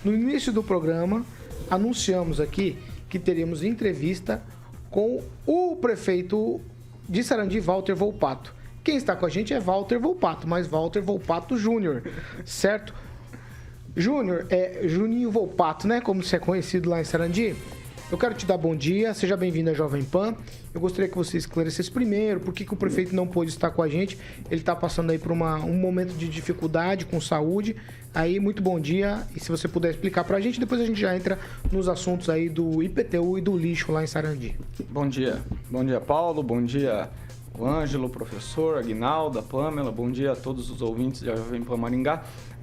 No início do programa, anunciamos aqui que teríamos entrevista com o prefeito de Sarandi, Walter Volpato. Quem está com a gente é Walter Volpato, mas Walter Volpato Júnior, certo? Júnior, Juninho Volpato, né? Como você é conhecido lá em Sarandi. Eu quero te dar bom dia, seja bem-vindo à Jovem Pan. Eu gostaria que você esclarecesse primeiro por que o prefeito não pôde estar com a gente. Ele está passando aí por um momento de dificuldade com saúde. Aí, muito bom dia. E se você puder explicar para a gente, depois a gente já entra nos assuntos aí do IPTU e do lixo lá em Sarandi. Bom dia. Bom dia, Paulo. Bom dia, o Ângelo, o professor, a Aguinaldo, a Pâmela. Bom dia a todos os ouvintes da Jovem Pan Maringá.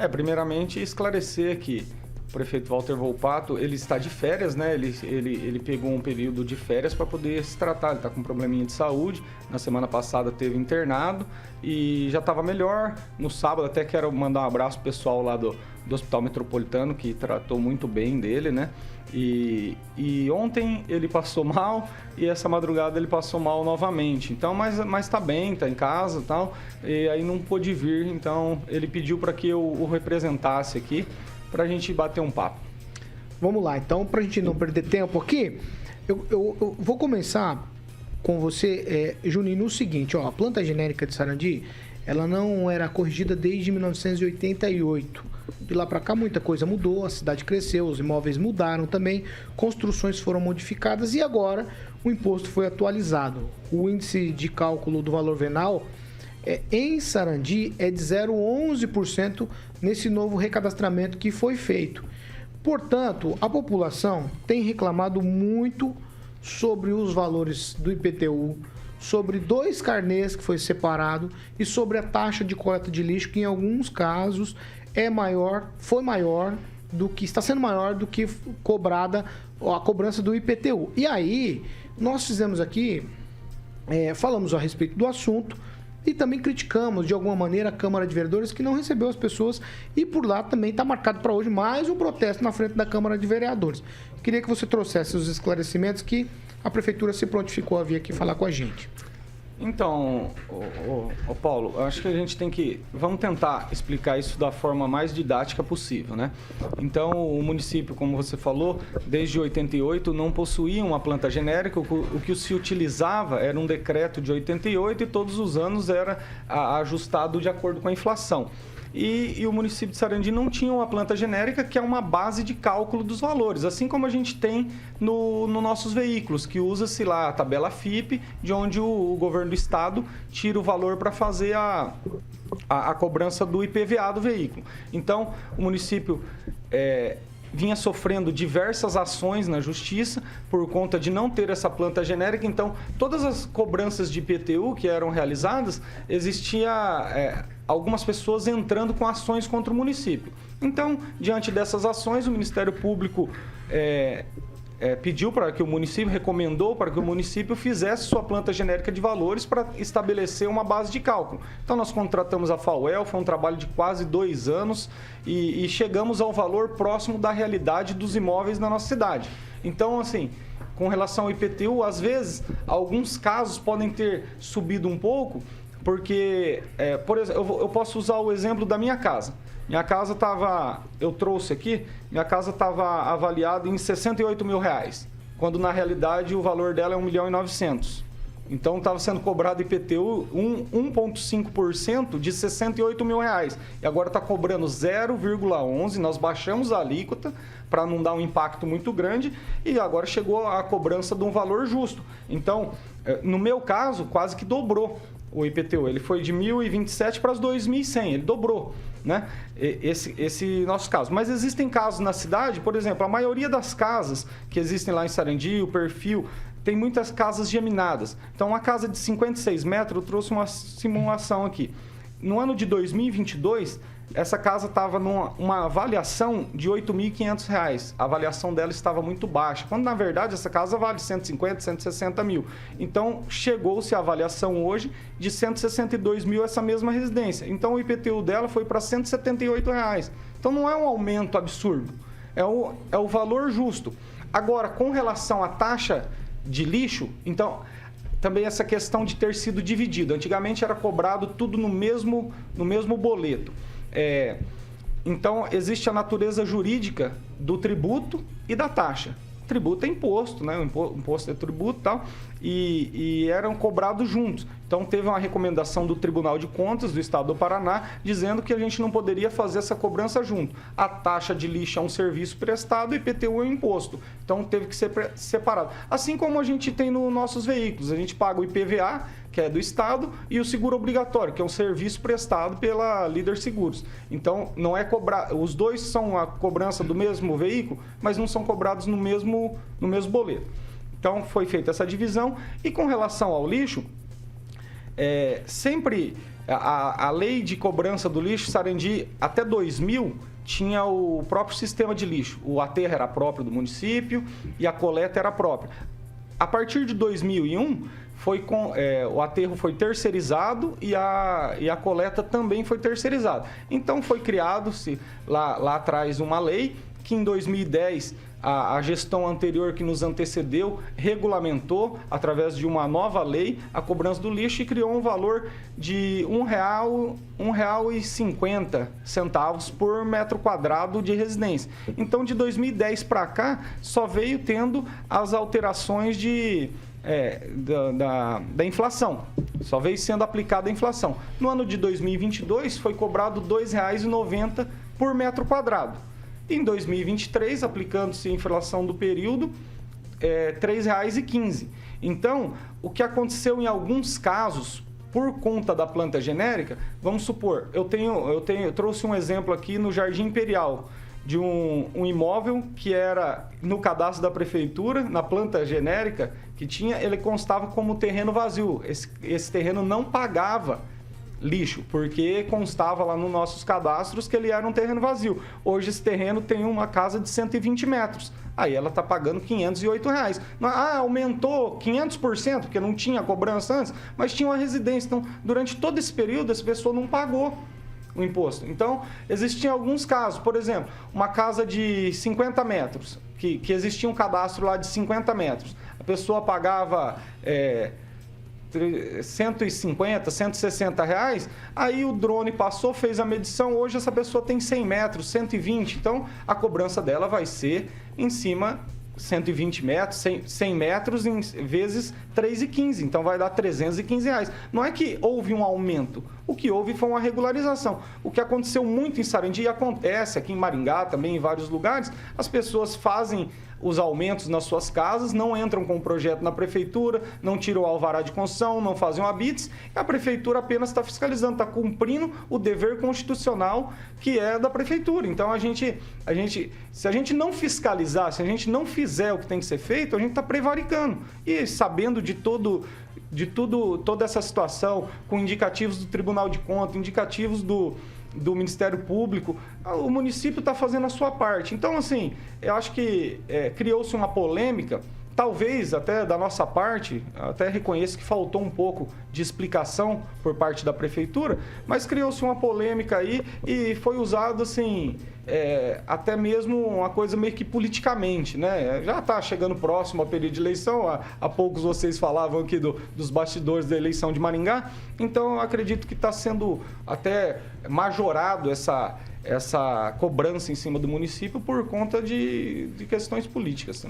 Primeiramente, esclarecer que o prefeito Walter Volpato, ele está de férias, né? Ele pegou um período de férias para poder se tratar. Ele está com um probleminha de saúde. Na semana passada teve internado e já estava melhor. No sábado até quero mandar um abraço pro pessoal lá do Hospital Metropolitano, que tratou muito bem dele, né? E ontem ele passou mal e essa madrugada ele passou mal novamente. Então, mas tá bem, tá em casa e tal. E aí não pôde vir, então ele pediu para que eu o representasse aqui, para a gente bater um papo. Vamos lá, então, para a gente não perder tempo aqui, eu vou começar com você, Juninho, no seguinte, a planta genérica de Sarandi, ela não era corrigida desde 1988. De lá para cá muita coisa mudou, a cidade cresceu, os imóveis mudaram também, construções foram modificadas e agora o imposto foi atualizado. O índice de cálculo do valor venal em Sarandi é de 0,11% nesse novo recadastramento que foi feito. Portanto, a população tem reclamado muito sobre os valores do IPTU, sobre 2 carnês que foi separado e sobre a taxa de coleta de lixo, que em alguns casos está sendo maior do que cobrada a cobrança do IPTU. E aí, nós fizemos aqui, falamos a respeito do assunto, e também criticamos, de alguma maneira, a Câmara de Vereadores, que não recebeu as pessoas. E por lá também está marcado para hoje mais um protesto na frente da Câmara de Vereadores. Queria que você trouxesse os esclarecimentos que a Prefeitura se prontificou a vir aqui falar com a gente. Então, Paulo, eu acho que a gente vamos tentar explicar isso da forma mais didática possível, né? Então, o município, como você falou, desde 88 não possuía uma planta genérica, o que se utilizava era um decreto de 88 e todos os anos era ajustado de acordo com a inflação. E o município de Sarandi não tinha uma planta genérica, que é uma base de cálculo dos valores, assim como a gente tem nos nossos veículos, que usa-se lá a tabela FIPE, de onde o governo do estado tira o valor para fazer a cobrança do IPVA do veículo. Então, o município vinha sofrendo diversas ações na justiça por conta de não ter essa planta genérica. Então, todas as cobranças de IPTU que eram realizadas, existia algumas pessoas entrando com ações contra o município. Então, diante dessas ações, o Ministério Público pediu para que o município, recomendou para que o município fizesse sua planta genérica de valores para estabelecer uma base de cálculo. Então, nós contratamos a FAUEL, foi um trabalho de quase 2 anos e chegamos ao valor próximo da realidade dos imóveis na nossa cidade. Então, assim, com relação ao IPTU, às vezes, alguns casos podem ter subido um pouco, porque, por exemplo, eu posso usar o exemplo da minha casa. Minha casa eu trouxe aqui, minha casa estava avaliada em R$68 mil, quando na realidade o valor dela é R$1.900.000. Então estava sendo cobrado IPTU 1,5% de R$68 mil. E agora está cobrando 0,11%, nós baixamos a alíquota para não dar um impacto muito grande e agora chegou a cobrança de um valor justo. Então, no meu caso, quase que dobrou o IPTU. Ele foi de 1.027 para as 2.100, ele dobrou, né? Esse nosso caso. Mas existem casos na cidade, por exemplo, a maioria das casas que existem lá em Sarandi, o perfil, tem muitas casas geminadas. Então, uma casa de 56 metros, eu trouxe uma simulação aqui. No ano de 2022, essa casa estava numa avaliação de R$8.500. A avaliação dela estava muito baixa, quando na verdade essa casa vale 150, 160 mil. Então chegou-se a avaliação hoje de 162 mil essa mesma residência. Então o IPTU dela foi para R$178. Então não é um aumento absurdo, é o valor justo. Agora, com relação à taxa de lixo, então também essa questão de ter sido dividido. Antigamente era cobrado tudo no mesmo boleto. Então, existe a natureza jurídica do tributo e da taxa. Tributo é imposto, né? O imposto é tributo e tal, e eram cobrados juntos. Então, teve uma recomendação do Tribunal de Contas do Estado do Paraná dizendo que a gente não poderia fazer essa cobrança junto. A taxa de lixo é um serviço prestado e IPTU é um imposto. Então, teve que ser separado. Assim como a gente tem nos nossos veículos. A gente paga o IPVA, que é do Estado, e o seguro obrigatório, que é um serviço prestado pela Líder Seguros. Então, não é cobrar. Os dois são a cobrança do mesmo veículo, mas não são cobrados no mesmo boleto. Então, foi feita essa divisão. E com relação ao lixo, sempre a lei de cobrança do lixo, Sarandi, até 2000, tinha o próprio sistema de lixo. O aterro era próprio do município e a coleta era própria. A partir de 2001, o aterro foi terceirizado e a coleta também foi terceirizada. Então, foi criado-se lá atrás uma lei que em 2010 a gestão anterior que nos antecedeu regulamentou, através de uma nova lei, a cobrança do lixo e criou um valor de R$ 1,50 por metro quadrado de residência. Então, de 2010 para cá, só veio tendo as alterações da inflação. Só veio sendo aplicada a inflação. No ano de 2022, foi cobrado R$ 2,90 por metro quadrado. Em 2023, aplicando-se a inflação do período, R$ 3,15. Então, o que aconteceu em alguns casos, por conta da planta genérica, vamos supor, eu trouxe um exemplo aqui no Jardim Imperial, de um imóvel que era no cadastro da prefeitura, na planta genérica que tinha, ele constava como terreno vazio. Esse terreno não pagava lixo, porque constava lá nos nossos cadastros que ele era um terreno vazio. Hoje esse terreno tem uma casa de 120 metros. Aí ela está pagando R$ 508. Aumentou 500%, porque não tinha cobrança antes, mas tinha uma residência. Então, durante todo esse período, essa pessoa não pagou o imposto. Então, existiam alguns casos. Por exemplo, uma casa de 50 metros, que existia um cadastro lá de 50 metros. A pessoa pagava 150, 160 reais, aí o drone passou, fez a medição, hoje essa pessoa tem 100 metros, 120, então a cobrança dela vai ser em cima 120 metros, 100 metros vezes 3,15, então vai dar R$ 315 reais. Não é que houve um aumento, o que houve foi uma regularização. O que aconteceu muito em Sarandi e acontece aqui em Maringá, também em vários lugares, as pessoas fazem os aumentos nas suas casas, não entram com o projeto na prefeitura, não tiram o alvará de construção, não fazem o habites, e a prefeitura apenas está fiscalizando, está cumprindo o dever constitucional que é da prefeitura. Então, se a gente não fiscalizar, se a gente não fizer o que tem que ser feito, a gente está prevaricando. E sabendo de toda essa situação, com indicativos do Tribunal de Contas, indicativos do Ministério Público, o município está fazendo a sua parte. Então, assim, eu acho que criou-se uma polêmica, talvez até da nossa parte, até reconheço que faltou um pouco de explicação por parte da prefeitura, mas criou-se uma polêmica aí e foi usado, assim, até mesmo uma coisa meio que politicamente, né? Já está chegando próximo ao período de eleição, há poucos vocês falavam aqui dos bastidores da eleição de Maringá, então eu acredito que está sendo até majorado essa cobrança em cima do município por conta de questões políticas também.